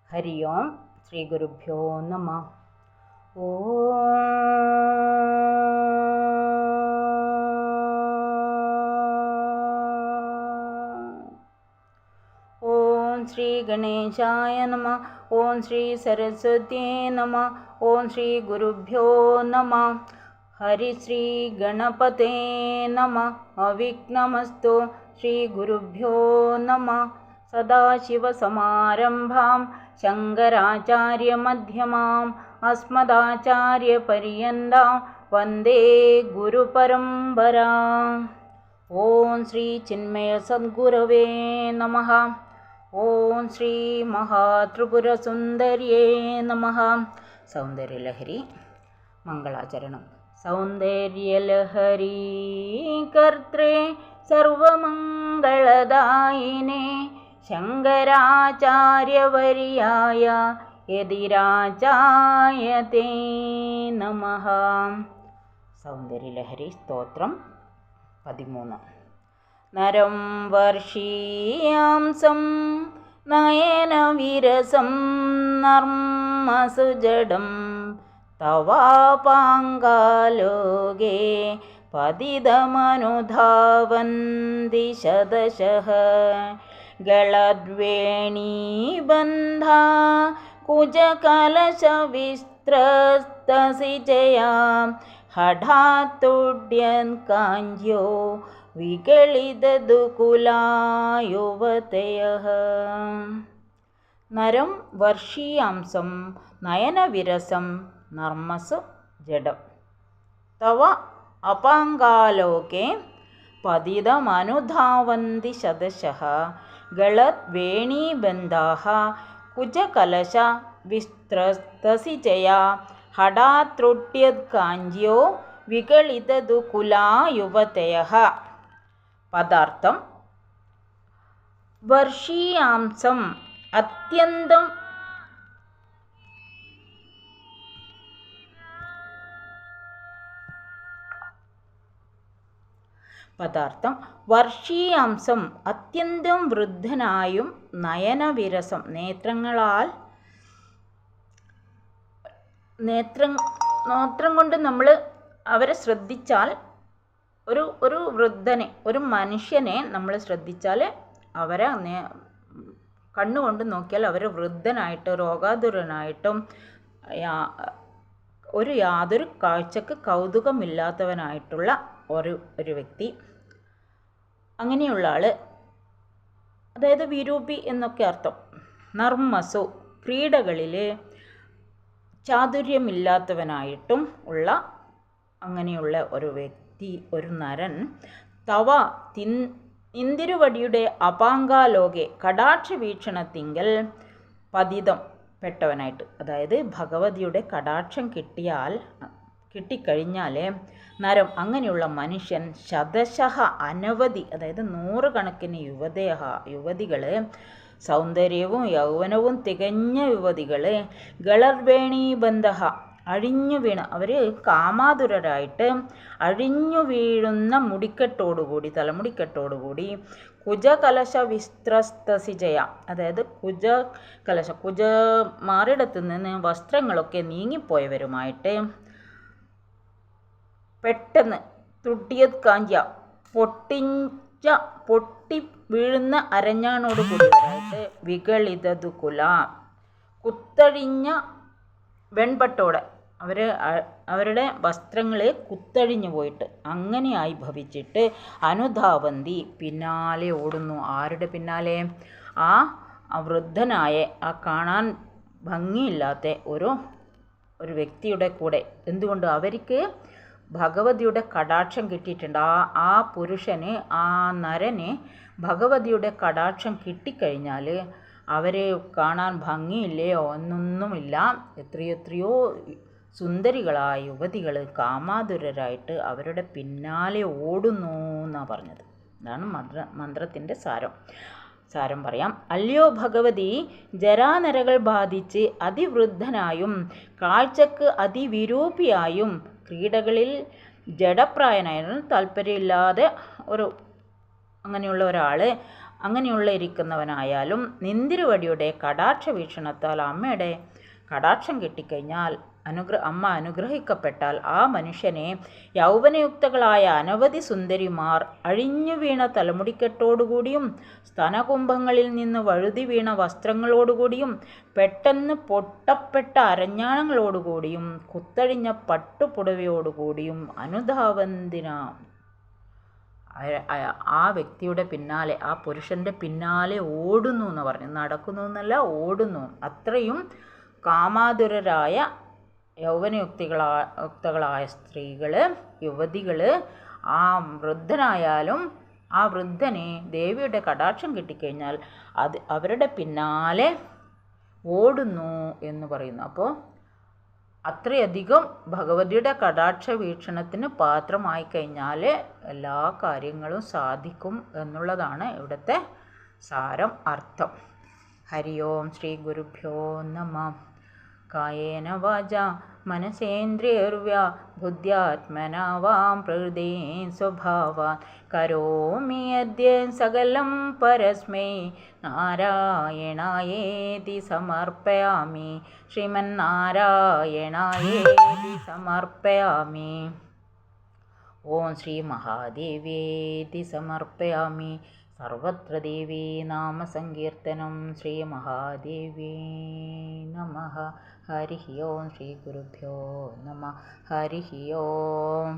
ഹരി ഓം ശ്രീ ഗുരുഭ്യോ നമഃ. ഓം ശ്രീ ഗണേശായ നമഃ. ഓം ശ്രീ സരസ്വത്യേ നമഃ. ഓം ശ്രീ ഗുരുഭ്യോ നമഃ. ഹരി ശ്രീ ഗണപതേ നമഃ. അവിഘ്നമസ്തു. ശ്രീ ഗുരുഭ്യോ നമഃ. സദാശിവസമാരംഭാം ശങ്കരാചാര്യമധ്യമാം അസ്മദാചാര്യപര്യന്താം വന്ദേ ഗുരുപരമ്പരാം. ഓം ശ്രീ ചിന്മയ സദ്ഗുരവേ നമഃ. ഓം ശ്രീ മഹാത്രിപുരസുന്ദര്യേ നമഃ. സൗന്ദര്യലഹരി മംഗളാചരണം. സൗന്ദര്യലഹരി കർത്രേ സർവമംഗളദായിനേ ശങ്കരാചാര്യവർയായ യതിരാജായ തേ നമഃ. സൗന്ദര്യലഹരി സ്തോത്രം 13. നരം വർഷീയാംസം നയനവിരസം നർമ്മസുജഡം തവാപാങ്കാലോകേ പതിതമനുധാവന്തി ശതശഃ ഗളദ്വേണീബന്ധാ കുജകലശവിസ്ത്രസ്തസിജയാ ഹഠാത്തുഡ്യൻ കാഞ്ജ്യോ വിഗളിതദുകുലായുവതയഃ. നരം വർഷീയാംസം നയനവിരസം നർമ്മസു ജഡം തവ അപാങ്കാലോകേ പതിതമനുധാവന്തി ശതശഃ ഗളദ്വേണീബന്ധാഃ കുജകലശ വിസ്ത്രസ്തസിജയാ ഹഠാത്രുട്യത്കാഞ്ജ്യോ വിഗളിതദുകുലായുവതയഃ. പദാർത്ഥം: വർഷീയാംസം അത്യന്തം വർഷീയാംസം അത്യന്തം വൃദ്ധനായും നയനവിരസം നേത്രം കൊണ്ട് നമ്മൾ അവരെ ശ്രദ്ധിച്ചാൽ ഒരു വൃദ്ധനെ, ഒരു മനുഷ്യനെ നമ്മൾ ശ്രദ്ധിച്ചാൽ അവരെ കണ്ണുകൊണ്ട് നോക്കിയാൽ അവർ വൃദ്ധനായിട്ട് രോഗാതുരനായിട്ടും യാതൊരു കാഴ്ചക്ക് കൗതുകമില്ലാത്തവനായിട്ടുള്ള ഒരു വ്യക്തി, അങ്ങനെയുള്ള ആൾ, അതായത് വിരൂപി എന്നൊക്കെ അർത്ഥം. നർമ്മസു ക്രീഡകളിൽ ചാതുര്യമില്ലാത്തവനായിട്ടും ഉള്ള അങ്ങനെയുള്ള ഒരു വ്യക്തി, ഒരു നരൻ, തവ ഇന്ദിരുവടിയുടെ അപാങ്കാലോകെ കടാക്ഷ വീക്ഷണത്തിങ്കൽ പതിതം പെട്ടവനായിട്ട്, അതായത് ഭഗവതിയുടെ കടാക്ഷം കിട്ടിക്കഴിഞ്ഞാൽ നരം അങ്ങനെയുള്ള മനുഷ്യൻ ശതശഃ അനവധി, അതായത് 100 കണക്കിന് യുവതികൾ, സൗന്ദര്യവും യൗവനവും തികഞ്ഞ യുവതികൾ, ഗളർവേണീബന്ധഃ അഴിഞ്ഞു വീണ, അവർ കാമാതുരരായിട്ട് അഴിഞ്ഞു വീഴുന്ന തലമുടിക്കെട്ടോടുകൂടി, കുജകലശ വിസ്ത്രസ്തസിജയ, അതായത് കുജമാറിടത്തു നിന്ന് വസ്ത്രങ്ങളൊക്കെ നീങ്ങിപ്പോയവരുമായിട്ട്, പെട്ടെന്ന് തുട്ടിയത് കാഞ്ച പൊട്ടി വീഴുന്ന അരഞ്ഞാണോട് കൂടിയവരായിട്ട്, വിഗളിതദുകുല കുത്തഴിഞ്ഞ വെൺപട്ടോടെ അവരുടെ വസ്ത്രങ്ങളെ കുത്തഴിഞ്ഞു പോയിട്ട് അങ്ങനെയായി ഭവിച്ചിട്ട്, അനുധാവന്തി പിന്നാലെ ഓടുന്നു. ആരുടെ പിന്നാലെ? ആ വൃദ്ധനായ, ആ കാണാൻ ഭംഗിയില്ലാത്ത ഒരു വ്യക്തിയുടെ കൂടെ. എന്തുകൊണ്ട്? അവർക്ക് ഭഗവതിയുടെ കടാക്ഷം കിട്ടിയിട്ടുണ്ട്. ആ പുരുഷന്, ആ നരന് ഭഗവതിയുടെ കടാക്ഷം കിട്ടിക്കഴിഞ്ഞാൽ അവരെ കാണാൻ ഭംഗിയില്ലയോ എന്നൊന്നുമില്ല, എത്രയോ സുന്ദരികളായ യുവതികൾ കാമാതുരരായിട്ട് അവരുടെ പിന്നാലെ ഓടുന്നു എന്നാണ് പറഞ്ഞത്. ഇതാണ് മന്ത്രത്തിൻ്റെ സാരം പറയാം. അല്ലയോ ഭഗവതി, ജരാനരകൾ ബാധിച്ച് അതിവൃദ്ധനായും കാഴ്ചക്ക് അതിവിരൂപിയായും ക്രീഡകളിൽ ജഡപ്രായനായും താല്പര്യമില്ലാതെ അങ്ങനെയുള്ള ഒരാൾ അങ്ങനെയുള്ള ഇരിക്കുന്നവനായാലും നിന്തിരുവടിയുടെ കടാക്ഷ വീക്ഷണത്താൽ അമ്മയുടെ കടാക്ഷം കിട്ടിക്കഴിഞ്ഞാൽ അമ്മ അനുഗ്രഹിക്കപ്പെട്ടാൽ ആ മനുഷ്യനെ യൗവനയുക്തകളായ അനവധി സുന്ദരിമാർ അഴിഞ്ഞു വീണ തലമുടിക്കെട്ടോടുകൂടിയും സ്തനകുംഭങ്ങളിൽ നിന്ന് വഴുതി വീണ വസ്ത്രങ്ങളോടുകൂടിയും പെട്ടെന്ന് പൊട്ടപ്പെട്ട അരഞ്ഞാണങ്ങളോടുകൂടിയും കുത്തഴിഞ്ഞ പട്ടുപുടവയോടുകൂടിയും അനുധാവന്തിന ആ വ്യക്തിയുടെ പിന്നാലെ, ആ പുരുഷൻ്റെ പിന്നാലെ ഓടുന്നു എന്ന് പറഞ്ഞു. നടക്കുന്നു എന്നല്ല, ഓടുന്നു. അത്രയും കാമാതുരരായ യൗവനയുക്തകളായ സ്ത്രീകൾ, യുവതികൾ, ആ വൃദ്ധനായാലും ആ വൃദ്ധനെ ദേവിയുടെ കടാക്ഷം കിട്ടിക്കഴിഞ്ഞാൽ അവരുടെ പിന്നാലെ ഓടുന്നു എന്ന് പറയുന്നു. അപ്പോൾ അത്രയധികം ഭഗവതിയുടെ കടാക്ഷ വീക്ഷണത്തിന് പാത്രമായി കഴിഞ്ഞാൽ എല്ലാ കാര്യങ്ങളും സാധിക്കും എന്നുള്ളതാണ് ഇവിടുത്തെ സാരം, അർത്ഥം. ഹരി ഓം ശ്രീ ഗുരുഭ്യോ നമഃ. കായേന വാച മനസേന്ദ്രിയർവ്യാ ബുദ്ധ്യാത്മനാ വാം പ്രകൃതേ സ്വഭാവാൻ കരോമി അദ്യ സകലം പരസ്മൈ നാരായണായേതി സമർപ്പയാമി. ശ്രീമന്നാരായണായേതി സമർപ്പയാമി. ഓം ശ്രീ മഹാദേവേതി സമർപ്പയാമി. സർവത്ര ദേവീ നാമസങ്കീർത്തനം. ശ്രീ മഹാദേവീ നമഃ. ഹരി ഓം ശ്രീ ഗുരുഭ്യോ നമഃ. ഹരി ഓം.